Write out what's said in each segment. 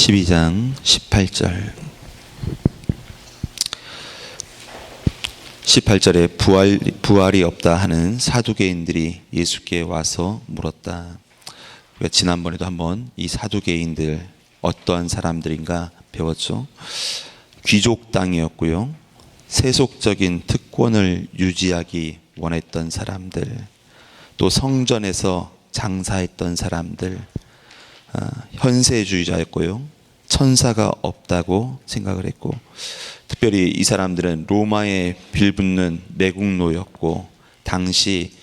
12장 18절 18절에 부활이 없다 하는 사두개인들이 예수께 와서 물었다. 우리가 지난번에도 한번 이 사두개인들 어떠한 사람들인가 배웠죠. 귀족 땅이었고요, 세속적인 특권을 유지하기 원했던 사람들, 또 성전에서 장사했던 사람들, 현세주의자였고요, 천사가 없다고 생각을 했고, 특별히 이 사람들은 로마에 빌붙는 매국노였고 당시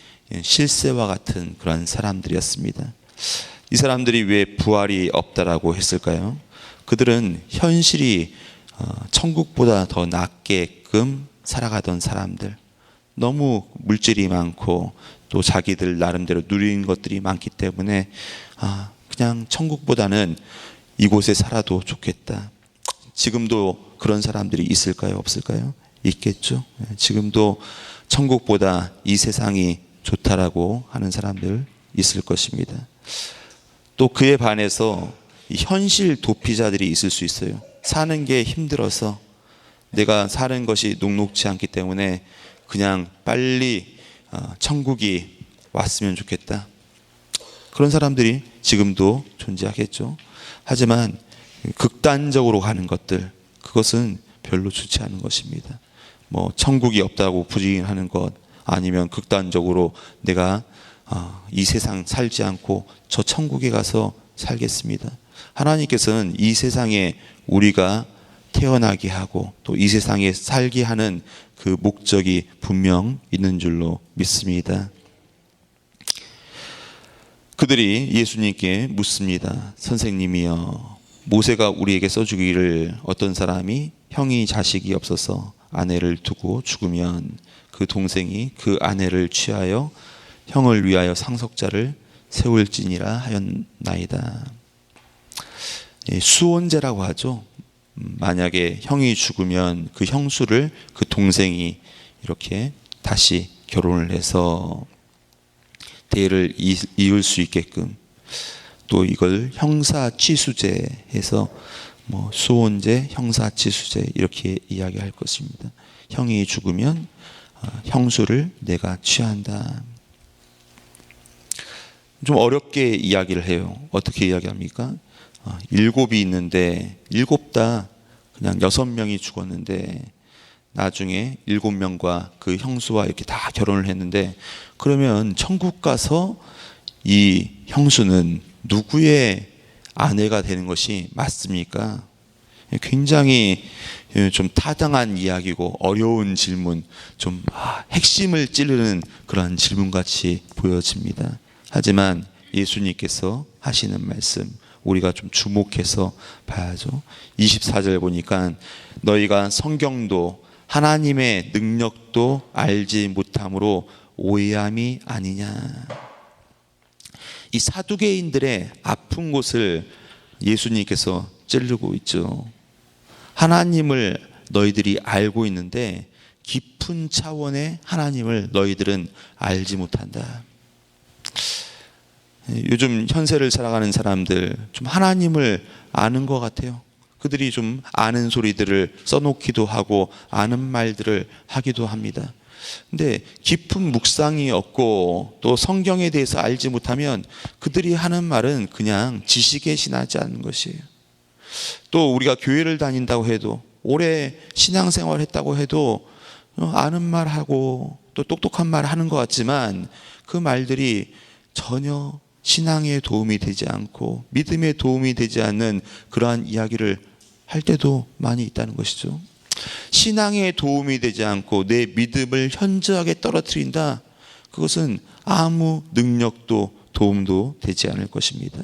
실세와 같은 그런 사람들이었습니다. 이 사람들이 왜 부활이 없다라고 했을까요? 그들은 현실이 천국보다 더 낫게끔 살아가던 사람들, 너무 물질이 많고 또 자기들 나름대로 누린 것들이 많기 때문에 그냥 천국보다는 이곳에 살아도 좋겠다. 지금도 그런 사람들이 있을까요? 없을까요? 있겠죠. 지금도 천국보다 이 세상이 좋다라고 하는 사람들 있을 것입니다. 또 그에 반해서 현실 도피자들이 있을 수 있어요. 사는 게 힘들어서, 내가 사는 것이 녹록지 않기 때문에 그냥 빨리 천국이 왔으면 좋겠다. 그런 사람들이 지금도 존재하겠죠. 하지만 극단적으로 가는 것들, 그것은 별로 좋지 않은 것입니다. 천국이 없다고 부인하는 것, 아니면 극단적으로 내가 이 세상 살지 않고 저 천국에 가서 살겠습니다. 하나님께서는 이 세상에 우리가 태어나게 하고 또 이 세상에 살게 하는 그 목적이 분명 있는 줄로 믿습니다. 그들이 예수님께 묻습니다. 선생님이여, 모세가 우리에게 써주기를 어떤 사람이 형이 자식이 없어서 아내를 두고 죽으면 그 동생이 그 아내를 취하여 형을 위하여 상속자를 세울지니라 하였나이다. 수혼제라고 하죠. 만약에 형이 죽으면 그 형수를 그 동생이 이렇게 다시 결혼을 해서 대를 이을 수 있게끔, 또 이걸 형사취수제 해서 수혼제, 형사취수제 이렇게 이야기할 것입니다. 형이 죽으면 형수를 내가 취한다. 좀 어렵게 이야기를 해요. 어떻게 이야기합니까? 7이 있는데 7 다 그냥 6명이 죽었는데 나중에 7명과 그 형수와 이렇게 다 결혼을 했는데, 그러면 천국 가서 이 형수는 누구의 아내가 되는 것이 맞습니까? 굉장히 좀 타당한 이야기고 어려운 질문, 좀 핵심을 찌르는 그런 질문같이 보여집니다. 하지만 예수님께서 하시는 말씀, 우리가 좀 주목해서 봐야죠. 24절 보니까 너희가 성경도 하나님의 능력도 알지 못함으로 오해함이 아니냐. 이 사두개인들의 아픈 곳을 예수님께서 찌르고 있죠. 하나님을 너희들이 알고 있는데 깊은 차원의 하나님을 너희들은 알지 못한다. 요즘 현세를 살아가는 사람들 좀 하나님을 아는 것 같아요. 그들이 좀 아는 소리들을 써놓기도 하고 아는 말들을 하기도 합니다. 근데 깊은 묵상이 없고 또 성경에 대해서 알지 못하면 그들이 하는 말은 그냥 지식에 지나지 않는 것이에요. 또 우리가 교회를 다닌다고 해도, 오래 신앙생활을 했다고 해도 아는 말하고 또 똑똑한 말 하는 것 같지만 그 말들이 전혀 신앙에 도움이 되지 않고 믿음에 도움이 되지 않는 그러한 이야기를 할 때도 많이 있다는 것이죠. 신앙에 도움이 되지 않고 내 믿음을 현저하게 떨어뜨린다. 그것은 아무 능력도 도움도 되지 않을 것입니다.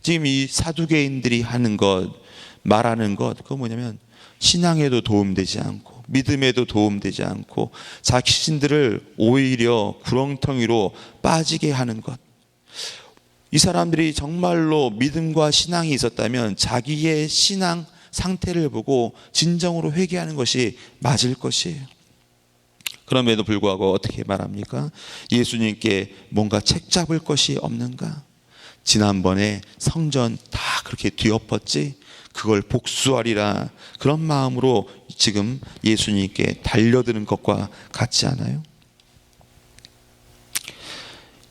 지금 이 사두개인들이 하는 것, 말하는 것, 그거 뭐냐면 신앙에도 도움되지 않고 믿음에도 도움되지 않고 자기 자신들을 오히려 구렁텅이로 빠지게 하는 것. 이 사람들이 정말로 믿음과 신앙이 있었다면 자기의 신앙 상태를 보고 진정으로 회개하는 것이 맞을 것이에요. 그럼에도 불구하고 어떻게 말합니까? 예수님께 뭔가 책 잡을 것이 없는가? 지난번에 성전 다 그렇게 뒤엎었지? 그걸 복수하리라, 그런 마음으로 지금 예수님께 달려드는 것과 같지 않아요?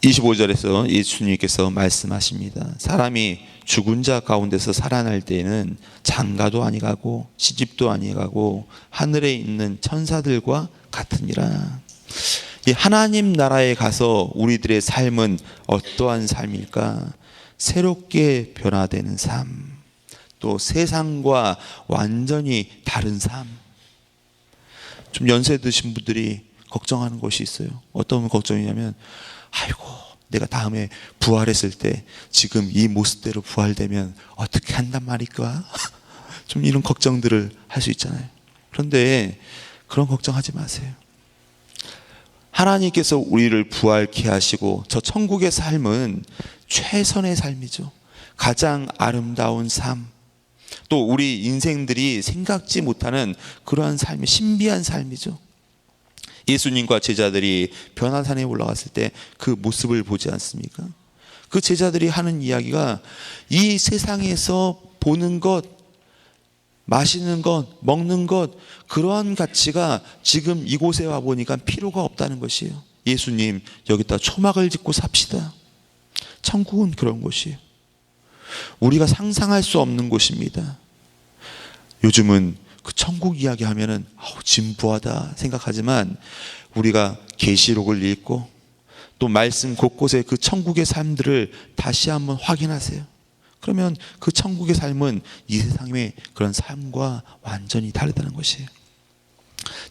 25절에서 예수님께서 말씀하십니다. 사람이 죽은 자 가운데서 살아날 때에는 장가도 아니가고 시집도 아니가고 하늘에 있는 천사들과 같으니라. 이 하나님 나라에 가서 우리들의 삶은 어떠한 삶일까? 새롭게 변화되는 삶, 또 세상과 완전히 다른 삶. 좀 연세 드신 분들이 걱정하는 것이 있어요. 어떤 걱정이냐면, 아이고, 내가 다음에 부활했을 때 지금 이 모습대로 부활되면 어떻게 한단 말일까? 좀 이런 걱정들을 할 수 있잖아요. 그런데 그런 걱정하지 마세요. 하나님께서 우리를 부활케 하시고 저 천국의 삶은 최선의 삶이죠. 가장 아름다운 삶, 또 우리 인생들이 생각지 못하는 그러한 삶이, 신비한 삶이죠. 예수님과 제자들이 변화산에 올라갔을 때 그 모습을 보지 않습니까? 그 제자들이 하는 이야기가 이 세상에서 보는 것, 마시는 것, 먹는 것, 그러한 가치가 지금 이곳에 와보니까 필요가 없다는 것이에요. 예수님, 여기다 초막을 짓고 삽시다. 천국은 그런 곳이에요. 우리가 상상할 수 없는 곳입니다. 요즘은 그 천국 이야기 하면은 진부하다 생각하지만, 우리가 계시록을 읽고 또 말씀 곳곳에 그 천국의 삶들을 다시 한번 확인하세요. 그러면 그 천국의 삶은 이 세상의 그런 삶과 완전히 다르다는 것이에요.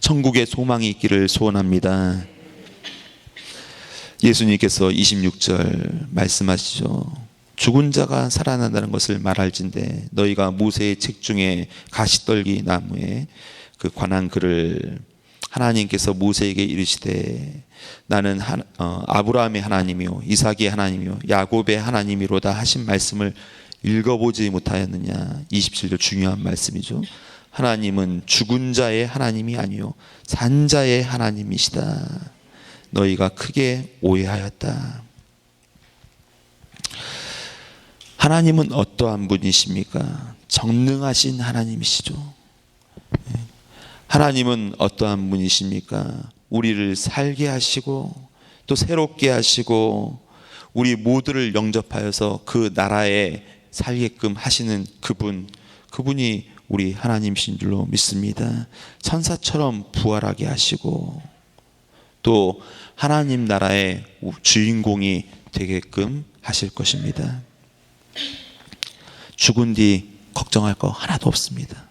천국에 소망이 있기를 소원합니다. 예수님께서 26절 말씀하시죠. 죽은 자가 살아난다는 것을 말할진대 너희가 모세의 책 중에 가시떨기 나무에 그 관한 글을 하나님께서 모세에게 이르시되 나는 아브라함의 하나님이요 이삭의 하나님이요 야곱의 하나님이로다 하신 말씀을 읽어보지 못하였느냐. 27절 중요한 말씀이죠. 하나님은 죽은 자의 하나님이 아니요 산 자의 하나님이시다. 너희가 크게 오해하였다. 하나님은 어떠한 분이십니까? 전능하신 하나님이시죠. 하나님은 어떠한 분이십니까? 우리를 살게 하시고 또 새롭게 하시고 우리 모두를 영접하여서 그 나라에 살게끔 하시는 그분이 우리 하나님이신 줄로 믿습니다. 천사처럼 부활하게 하시고 또 하나님 나라의 주인공이 되게끔 하실 것입니다. 죽은 뒤 걱정할 거 하나도 없습니다.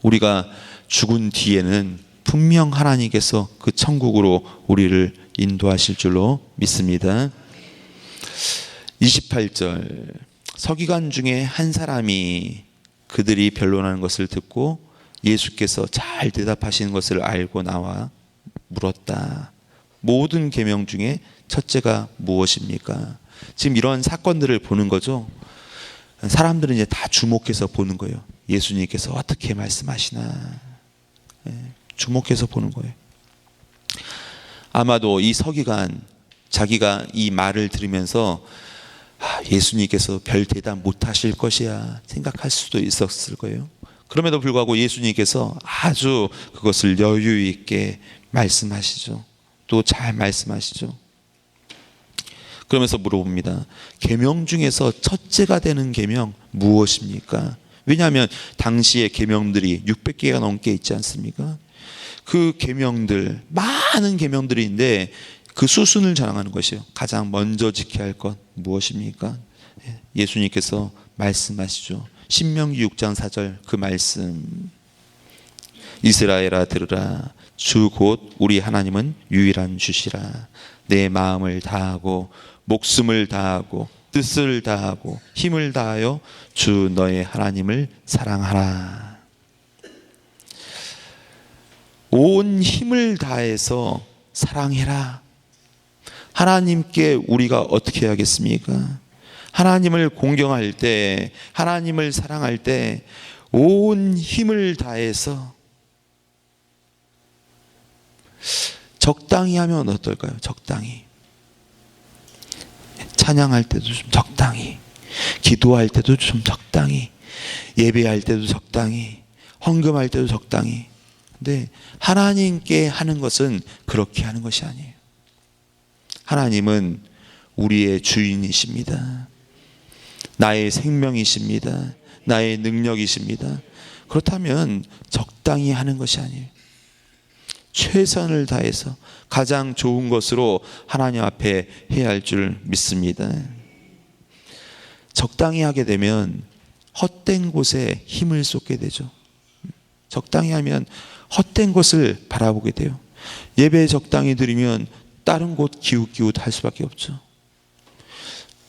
우리가 죽은 뒤에는 분명 하나님께서 그 천국으로 우리를 인도하실 줄로 믿습니다. 28절 서기관 중에 한 사람이 그들이 변론하는 것을 듣고 예수께서 잘 대답하시는 것을 알고 나와 물었다. 모든 계명 중에 첫째가 무엇입니까? 지금 이런 사건들을 보는 거죠. 사람들은 이제 다 주목해서 보는 거예요. 예수님께서 어떻게 말씀하시나 주목해서 보는 거예요. 아마도 이 서기관 자기가 이 말을 들으면서 예수님께서 별 대답 못하실 것이야 생각할 수도 있었을 거예요. 그럼에도 불구하고 예수님께서 아주 그것을 여유 있게 말씀하시죠. 또 잘 말씀하시죠. 그러면서 물어봅니다. 계명 중에서 첫째가 되는 계명 무엇입니까? 왜냐하면 당시의 계명들이 600개가 넘게 있지 않습니까? 그 계명들, 많은 계명들인데 그 수순을 자랑하는 것이에요. 가장 먼저 지켜야 할 것 무엇입니까? 예수님께서 말씀하시죠. 신명기 6장 4절 그 말씀. 이스라엘아 들으라. 주 곧 우리 하나님은 유일한 주시라. 내 마음을 다하고 목숨을 다하고 뜻을 다하고 힘을 다하여 주 너의 하나님을 사랑하라. 온 힘을 다해서 사랑해라. 하나님께 우리가 어떻게 해야겠습니까? 하나님을 공경할 때, 하나님을 사랑할 때 온 힘을 다해서 적당히 하면 어떨까요? 적당히. 찬양할 때도 좀 적당히, 기도할 때도 좀 적당히, 예배할 때도 적당히, 헌금할 때도 적당히. 근데 하나님께 하는 것은 그렇게 하는 것이 아니에요. 하나님은 우리의 주인이십니다. 나의 생명이십니다. 나의 능력이십니다. 그렇다면 적당히 하는 것이 아니에요. 최선을 다해서 가장 좋은 것으로 하나님 앞에 해야 할 줄 믿습니다. 적당히 하게 되면 헛된 곳에 힘을 쏟게 되죠. 적당히 하면 헛된 것을 바라보게 돼요. 예배 적당히 드리면 다른 곳 기웃기웃 할 수밖에 없죠.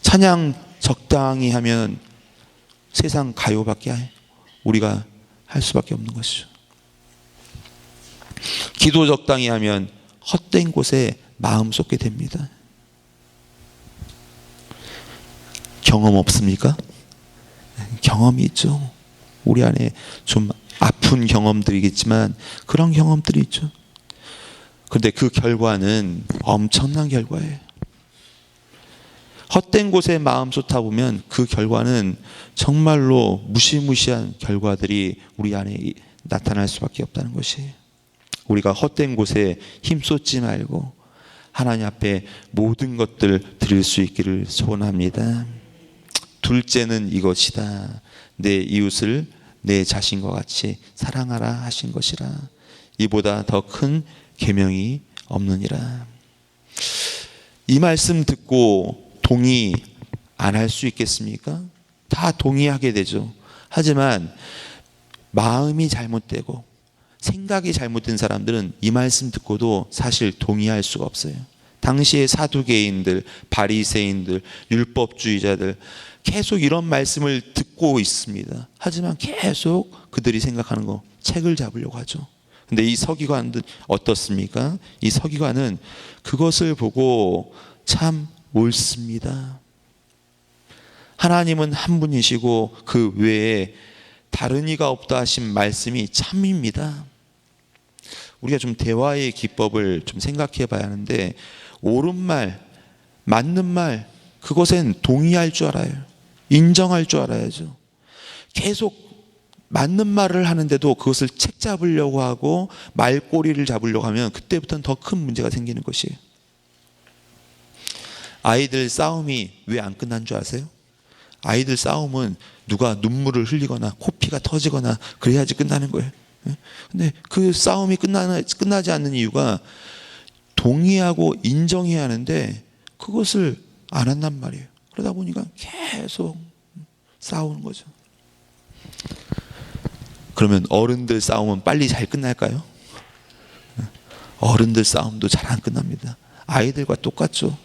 찬양 적당히 하면 세상 가요밖에 우리가 할 수밖에 없는 것이죠. 기도 적당히 하면 헛된 곳에 마음 쏟게 됩니다. 경험 없습니까? 경험이 있죠. 우리 안에 좀 아픈 경험들이겠지만 그런 경험들이 있죠. 그런데 그 결과는 엄청난 결과예요. 헛된 곳에 마음 쏟다 보면 그 결과는 정말로 무시무시한 결과들이 우리 안에 나타날 수밖에 없다는 것이에요. 우리가 헛된 곳에 힘쏟지 말고 하나님 앞에 모든 것들 드릴 수 있기를 소원합니다. 둘째는 이것이다. 내 이웃을 내 자신과 같이 사랑하라 하신 것이라. 이보다 더 큰 계명이 없느니라. 이 말씀 듣고 동의 안 할 수 있겠습니까? 다 동의하게 되죠. 하지만 마음이 잘못되고 생각이 잘못된 사람들은 이 말씀 듣고도 사실 동의할 수가 없어요. 당시의 사두개인들, 바리새인들, 율법주의자들 계속 이런 말씀을 듣고 있습니다. 하지만 계속 그들이 생각하는 거 책을 잡으려고 하죠. 근데 이 서기관은 어떻습니까? 이 서기관은 그것을 보고 참 옳습니다. 하나님은 한 분이시고 그 외에 다른 이가 없다 하신 말씀이 참입니다. 우리가 좀 대화의 기법을 좀 생각해 봐야 하는데, 옳은 말, 맞는 말, 그것엔 동의할 줄 알아요. 인정할 줄 알아야죠. 계속 맞는 말을 하는데도 그것을 책 잡으려고 하고 말꼬리를 잡으려고 하면 그때부터는 더 큰 문제가 생기는 것이에요. 아이들 싸움이 왜 안 끝난 줄 아세요? 아이들 싸움은 누가 눈물을 흘리거나 코피가 터지거나 그래야지 끝나는 거예요. 근데 그 싸움이 끝나지 않는 이유가 동의하고 인정해야 하는데 그것을 안 한단 말이에요. 그러다 보니까 계속 싸우는 거죠. 그러면 어른들 싸움은 빨리 잘 끝날까요? 어른들 싸움도 잘 안 끝납니다. 아이들과 똑같죠.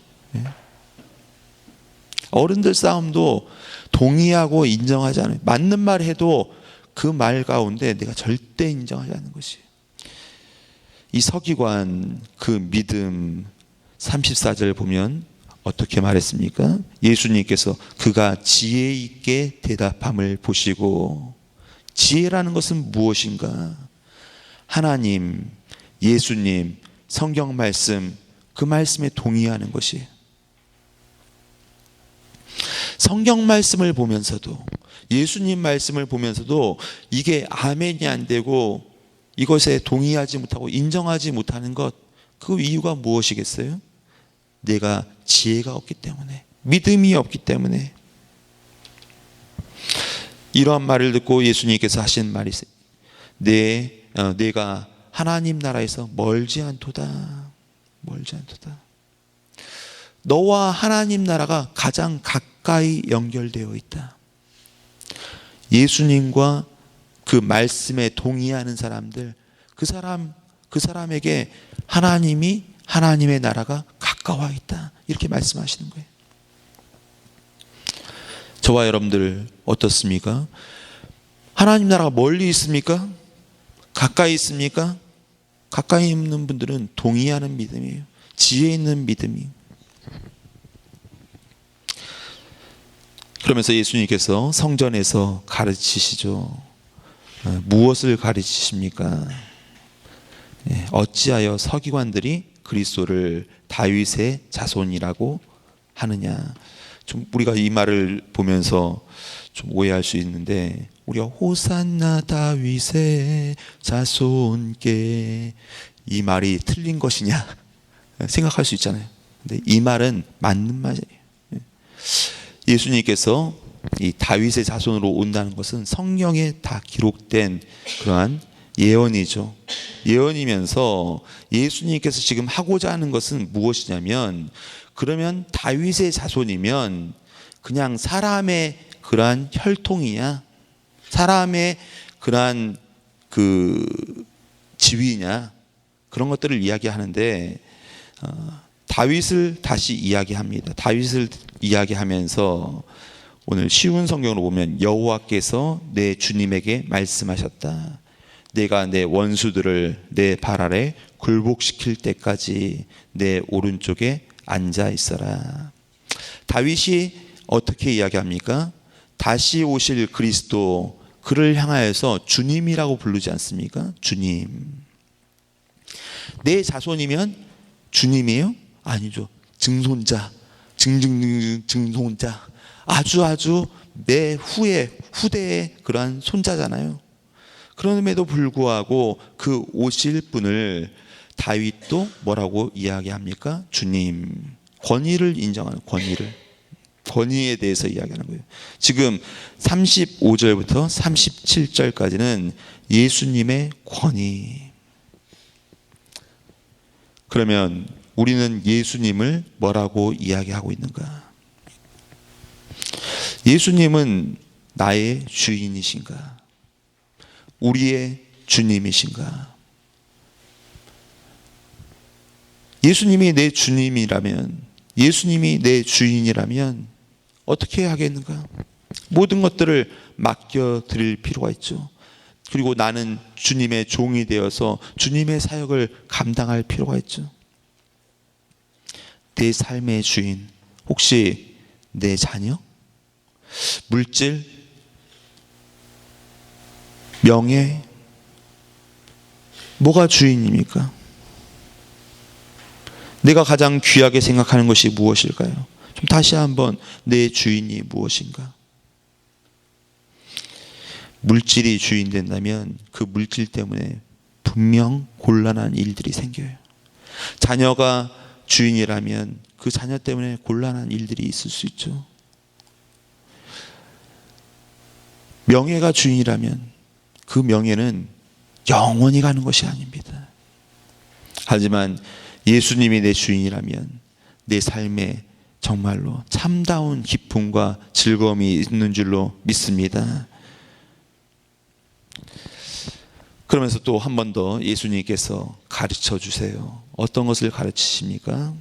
어른들 싸움도 동의하고 인정하지 않아요. 맞는 말 해도 그 말 가운데 내가 절대 인정하지 않는 것이에요. 이 서기관 그 믿음 34절 보면 어떻게 말했습니까? 예수님께서 그가 지혜 있게 대답함을 보시고, 지혜라는 것은 무엇인가? 하나님, 예수님, 성경 말씀, 그 말씀에 동의하는 것이에요. 성경 말씀을 보면서도, 예수님 말씀을 보면서도 이게 아멘이 안 되고 이것에 동의하지 못하고 인정하지 못하는 것, 그 이유가 무엇이겠어요? 내가 지혜가 없기 때문에, 믿음이 없기 때문에. 이러한 말을 듣고 예수님께서 하신 말이 있어요. 내가 하나님 나라에서 멀지 않도다. 멀지 않도다. 너와 하나님 나라가 가장 가까이 연결되어 있다. 예수님과 그 말씀에 동의하는 사람들, 그 사람에게 하나님이, 하나님의 나라가 가까워 있다. 이렇게 말씀하시는 거예요. 저와 여러분들 어떻습니까? 하나님 나라가 멀리 있습니까? 가까이 있습니까? 가까이 있는 분들은 동의하는 믿음이에요. 지혜 있는 믿음이. 그러면서 예수님께서 성전에서 가르치시죠. 무엇을 가르치십니까? 어찌하여 서기관들이 그리스도를 다윗의 자손이라고 하느냐. 좀 우리가 이 말을 보면서 좀 오해할 수 있는데, 우리가 호산나 다윗의 자손께, 이 말이 틀린 것이냐 생각할 수 있잖아요. 근데 이 말은 맞는 말이에요. 예수님께서 이 다윗의 자손으로 온다는 것은 성경에 다 기록된 그러한 예언이죠. 예언이면서 예수님께서 지금 하고자 하는 것은 무엇이냐면, 그러면 다윗의 자손이면 그냥 사람의 그러한 혈통이냐, 사람의 그러한 그 지위냐, 그런 것들을 이야기하는데, 다윗을 다시 이야기합니다. 다윗을 이야기하면서 오늘 쉬운 성경으로 보면, 여호와께서 내 주님에게 말씀하셨다. 내가 내 원수들을 내 발 아래 굴복시킬 때까지 내 오른쪽에 앉아 있어라. 다윗이 어떻게 이야기합니까? 다시 오실 그리스도, 그를 향하여서 주님이라고 부르지 않습니까? 주님. 내 자손이면 주님이에요? 아니죠. 증손자, 증손자, 아주 내 후대의 그러한 손자잖아요. 그럼에도 불구하고 그 오실 분을 다윗도 뭐라고 이야기합니까? 주님. 권위를 인정하는, 권위에 대해서 이야기하는 거예요. 지금 35절부터 37절까지는 예수님의 권위. 그러면 우리는 예수님을 뭐라고 이야기하고 있는가? 예수님은 나의 주인이신가? 우리의 주님이신가? 예수님이 내 주님이라면, 예수님이 내 주인이라면 어떻게 하겠는가? 모든 것들을 맡겨드릴 필요가 있죠. 그리고 나는 주님의 종이 되어서 주님의 사역을 감당할 필요가 있죠. 내 삶의 주인, 혹시 내 자녀? 물질? 명예? 뭐가 주인입니까? 내가 가장 귀하게 생각하는 것이 무엇일까요? 좀 다시 한번, 내 주인이 무엇인가? 물질이 주인 된다면 그 물질 때문에 분명 곤란한 일들이 생겨요. 자녀가 주인이라면 그 자녀 때문에 곤란한 일들이 있을 수 있죠. 명예가 주인이라면 그 명예는 영원히 가는 것이 아닙니다. 하지만 예수님이 내 주인이라면 내 삶에 정말로 참다운 기쁨과 즐거움이 있는 줄로 믿습니다. 그러면서 또 한 번 더 예수님께서 가르쳐 주세요. 어떤 것을 가르치십니까?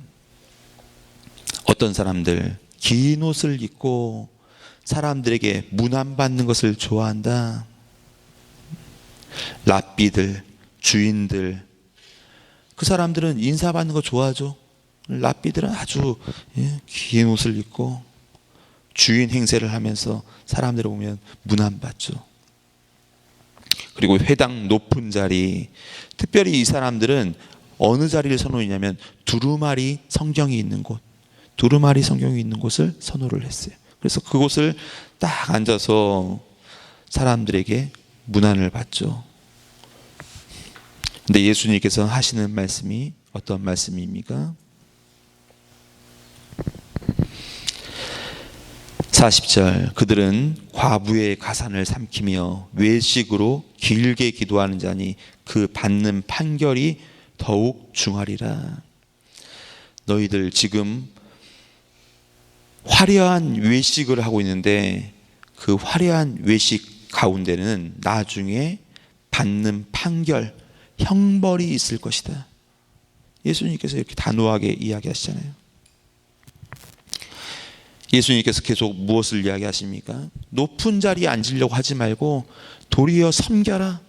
어떤 사람들 긴 옷을 입고 사람들에게 문안받는 것을 좋아한다. 랍비들, 주인들, 그 사람들은 인사받는 거 좋아하죠. 랍비들은 아주 긴 옷을 입고 주인 행세를 하면서 사람들을 보면 문안받죠. 그리고 회당 높은 자리, 특별히 이 사람들은 어느 자리를 선호했냐면 두루마리 성경이 있는 곳, 두루마리 성경이 있는 곳을 선호를 했어요. 그래서 그곳을 딱 앉아서 사람들에게 문안을 받죠. 근데 예수님께서 하시는 말씀이 어떤 말씀입니까? 40절, 그들은 과부의 가산을 삼키며 외식으로 길게 기도하는 자니 그 받는 판결이 더욱 중하리라. 너희들 지금 화려한 외식을 하고 있는데 그 화려한 외식 가운데는 나중에 받는 판결, 형벌이 있을 것이다. 예수님께서 이렇게 단호하게 이야기하시잖아요. 예수님께서 계속 무엇을 이야기하십니까? 높은 자리에 앉으려고 하지 말고 도리어 섬겨라.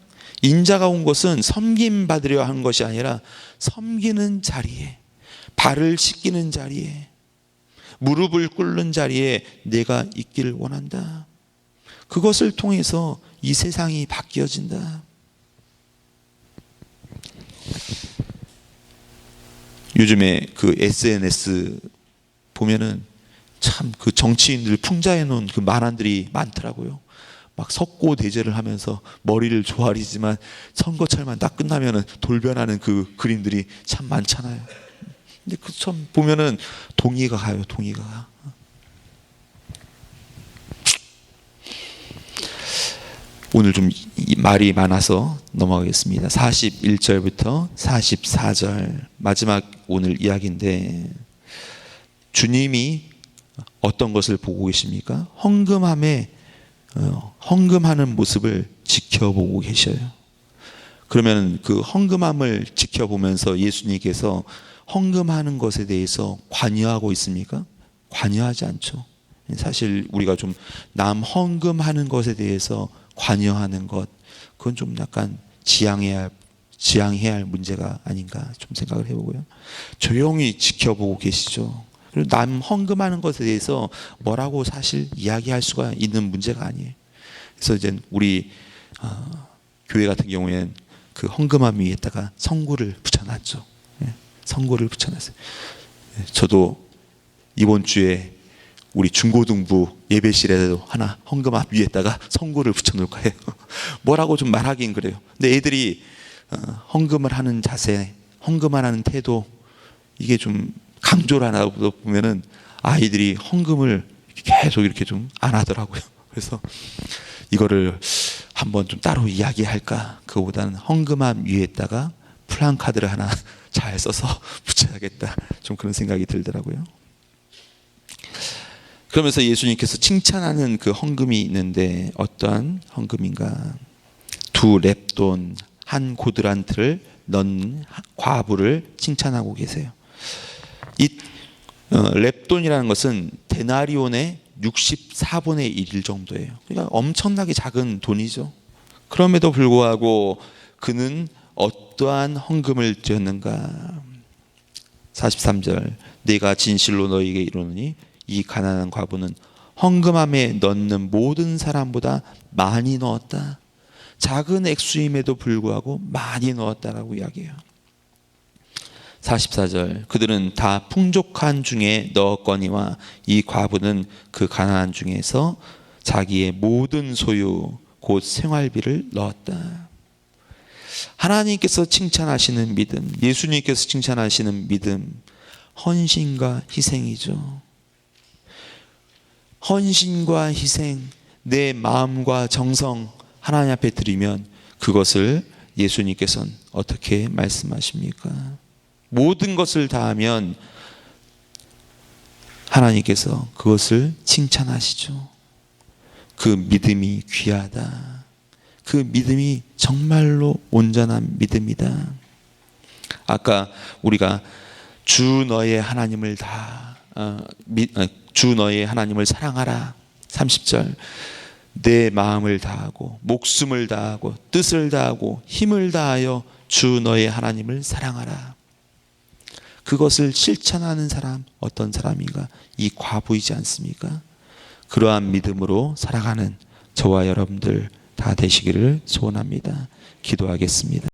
인자가 온 것은 섬김 받으려 한 것이 아니라 섬기는 자리에, 발을 씻기는 자리에, 무릎을 꿇는 자리에 내가 있기를 원한다. 그것을 통해서 이 세상이 바뀌어진다. 요즘에 그 SNS 보면은 참 그 정치인들 풍자해 놓은 그 만안들이 많더라고요. 막 석고대죄를 하면서 머리를 조아리지만 선거철만 딱 끝나면은 돌변하는 그 그림들이 참 많잖아요. 근데 그 참 보면은 동의가 가요, 동의가. 오늘 좀 말이 많아서 넘어가겠습니다. 41절부터 44절 마지막 오늘 이야기인데, 주님이 어떤 것을 보고 계십니까? 헌금하는 모습을 지켜보고 계셔요. 그러면 그 헌금함을 지켜보면서 예수님께서 헌금하는 것에 대해서 관여하고 있습니까? 관여하지 않죠. 사실 우리가 좀 남 헌금하는 것에 대해서 관여하는 것, 그건 좀 약간 지양해야 할 문제가 아닌가 좀 생각을 해보고요. 조용히 지켜보고 계시죠. 그리고 남 헌금하는 것에 대해서 뭐라고 사실 이야기할 수가 있는 문제가 아니에요. 그래서 이제 우리 교회 같은 경우에는 그 헌금함 위에다가 성구를 붙여놨죠. 성구를 붙여놨어요. 저도 이번 주에 우리 중고등부 예배실에도 하나 헌금함 위에다가 성구를 붙여놓을 거예요. 뭐라고 좀 말하긴 그래요. 근데 애들이 헌금을 하는 자세, 헌금을 하는 태도, 이게 좀 강조를 안 하다 보면은 아이들이 헌금을 계속 이렇게 좀 안 하더라고요. 그래서 이거를 한번 좀 따로 이야기할까? 그거보다는 헌금함 위에다가 플랜카드를 하나 잘 써서 붙여야겠다. 좀 그런 생각이 들더라고요. 그러면서 예수님께서 칭찬하는 그 헌금이 있는데 어떠한 헌금인가? 2렙돈, 한 고드란트를 넣는 과부를 칭찬하고 계세요. 이 렙돈이라는 것은 데나리온의 64분의 1 정도예요. 그러니까 엄청나게 작은 돈이죠. 그럼에도 불구하고 그는 어떠한 헌금을 드렸는가? 43절, 내가 진실로 너희에게 이르노니 이 가난한 과부는 헌금함에 넣는 모든 사람보다 많이 넣었다. 작은 액수임에도 불구하고 많이 넣었다라고 이야기해요. 44절, 그들은 다 풍족한 중에 넣었거니와 이 과부는 그 가난한 중에서 자기의 모든 소유 곧 생활비를 넣었다. 하나님께서 칭찬하시는 믿음, 예수님께서 칭찬하시는 믿음, 헌신과 희생이죠. 헌신과 희생, 내 마음과 정성 하나님 앞에 드리면 그것을 예수님께서는 어떻게 말씀하십니까? 모든 것을 다하면 하나님께서 그것을 칭찬하시죠. 그 믿음이 귀하다. 그 믿음이 정말로 온전한 믿음이다. 아까 우리가 주 너의 하나님을 주 너의 하나님을 사랑하라. 30절, 내 마음을 다하고 목숨을 다하고 뜻을 다하고 힘을 다하여 주 너의 하나님을 사랑하라. 그것을 실천하는 사람 어떤 사람인가? 이 과부이지 않습니까? 그러한 믿음으로 살아가는 저와 여러분들 다 되시기를 소원합니다. 기도하겠습니다.